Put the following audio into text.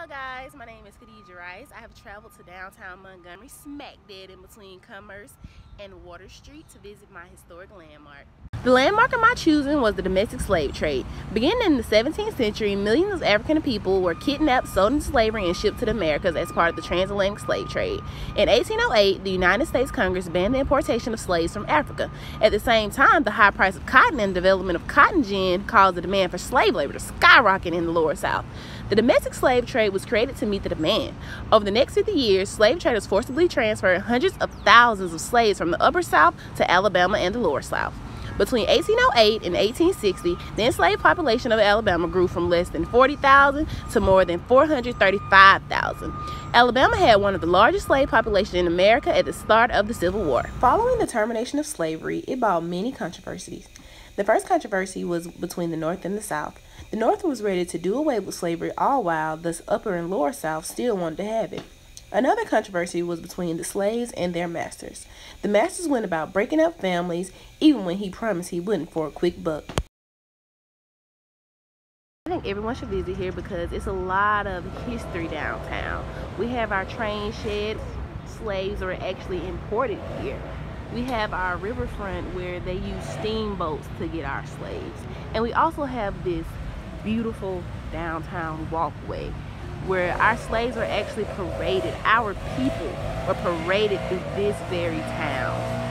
Hello guys, my name is Kadijah. I have traveled to downtown Montgomery, smack dead in between Commerce and Water Street, to visit my historic landmark. The landmark of my choosing was the domestic slave trade. Beginning in the 17th century, millions of African people were kidnapped, sold into slavery, and shipped to the Americas as part of the transatlantic slave trade. In 1808, the United States Congress banned the importation of slaves from Africa. At the same time, the high price of cotton and development of cotton gin caused the demand for slave labor to skyrocket in the lower South. The domestic slave trade was created to meet the demand. Over the next 50 years, slave traders forcibly transferred hundreds of thousands of slaves from the upper South to Alabama and the lower South. Between 1808 and 1860, the enslaved population of Alabama grew from less than 40,000 to more than 435,000. Alabama had one of the largest slave populations in America at the start of the Civil War. Following the termination of slavery, it brought many controversies. The first controversy was between the North and the South. The North was ready to do away with slavery, all while the upper and lower South still wanted to have it. Another controversy was between the slaves and their masters. The masters went about breaking up families, even when he promised he wouldn't for a quick buck. I think everyone should visit here because it's a lot of history downtown. We have our train shed. Slaves are actually imported here. We have our riverfront where they use steamboats to get our slaves. And we also have this beautiful downtown walkway where our slaves were actually paraded. Our people were paraded through this very town.